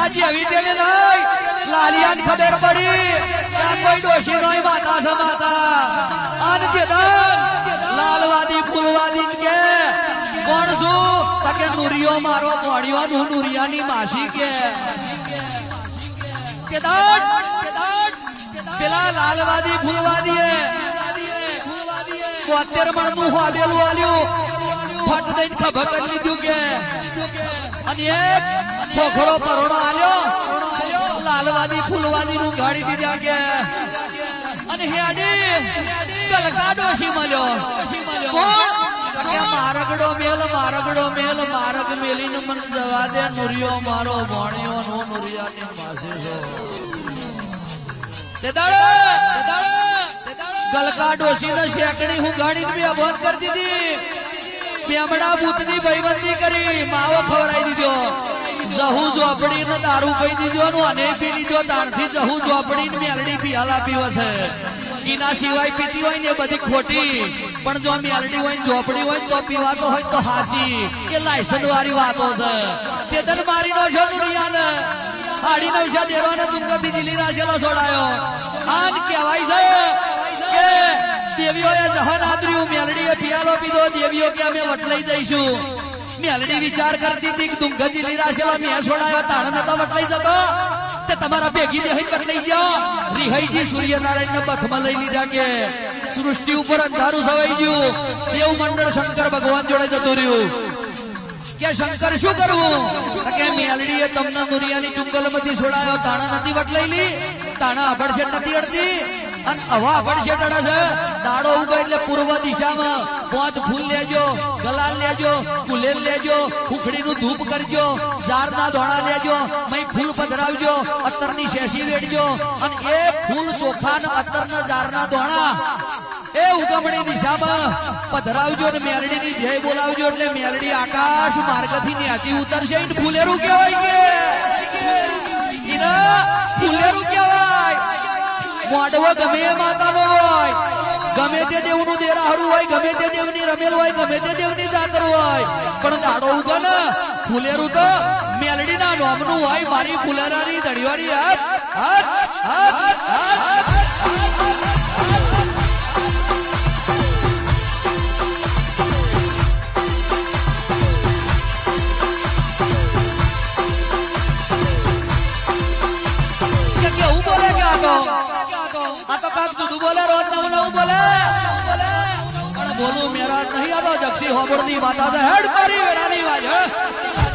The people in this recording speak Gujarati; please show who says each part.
Speaker 1: આજે આવી તેને નહીં લાલિયાને ખબર પડી કે કોઈ ડોશી નહીં માતા છે માતા અને તે લાલવાદી ફૂલવાદી કે કોણ છું કે નુરિયો મારો મોડિયો નું નુરિયાની માસી કે પેલા લાલવાદી ફૂલવાદી 72 મણનું હોબેલું આલ્યું ફટ દઈને ખભા કરી લીધું કે અને એક ખોખરો પરોડો આલ્યો લાલવાદી ફૂલવાદી નું ગાડી દીધા કે અને હેડી ગલકા ડોશી મળ્યો કોણ કે મારગડો મેલ મારગ મેલીને મન જવા દે નુરિયો મારો ભણ્યો નો નુરિયાની પાસે છો ગલકા ડોશી ને શેકડી હું ગાડી બે બંધ કરી દીધી પેમડા ભૂતની ભાઈબંધી કરી માવો ખવડાવી દીધો જહુ ચોપડી ને દારૂ પી દીધો નું અને પી લીધો તારથી જહુ ચોપડી ને મેલડી પિયાલા પીવો છે એના સિવાય પીતી હોય ને બધી ખોટી પણ જો મેલડી હોય ચોપડી હોય તો પીવાતો હોય તો હાચી એ લાયસન્સ વાળી વાતો છે તેતન મારી નો છો નુરિયાને 9.5 દેવાનો તુંગતી જીલી રાખેલો છોડાયો આજ કહેવાય છે કે દેવીઓએ જહન આદર્યું મેલડીએ પિયાલો પીધો દેવીઓ કે અમે વટલાઈ જઈશું મેલડી વિચાર કરતી હતી કે તુંગત જીલી રાખેલો મેં છોડાયો તાણ નતો વટલાઈ જતો તે તમારા ભેગી દેહી વટલાઈ ગયો રિહાઈજી સૂર્યનારાયણ ને બખમાં લઈ લીધા કે સૃષ્ટિ ઉપર અંધારું છવાઈ ગયું દેવ મંડળ શંકર ભગવાન જોડે જતું રહ્યું કે શંકર શું કરવું કે મેલડીએ તમને નુરિયાની ચુંગલમાંથી છોડાયો તાણા નથી વટલાઈલી તાણા અભડશેટ નથી અડતી અને હવા અભડશેટ અડે છે દાડો ઉગે એટલે પૂર્વ દિશામાં 5 ફૂલ લેજો ગલાલ લેજો કુલેલ લેજો ખુખડીનું ધૂપ કરજો ઝારના ધોણા લેજો મય ફૂલ પધરાવજો અત્તરની શેષી વેડજો અને એ ફૂલ ચોખા ને અત્તરના ઝારના ધોણા એ ઉગમણી દિશામાં પધરાવજો ને મેલડીની જય બોલાવજો એટલે મેલડી આકાશ માર્ગથી ન્યાચી ઉતરશે ને ફૂલેરું કહેવાય કે ફૂલેરું કહેવાય મોડવો ગમે એ માતાનો હોય ગમે તે દેવનું દેરાહરું હોય ગમે તે દેવની રમેલ હોય ગમે તે દેવની જાતર હોય પણ દાડો ઉગે ને ફૂલેરું તો મેલડીના નોમનું હોય મારી ફૂલેરાની દડિયારી હાથ આ તો કાક જુદું બોલે રોજ નવું બોલે પણ બોલું મેરા નહીં આતો જક્ષી હોબળની વાત આજે હેડ મારી વેડાની વાત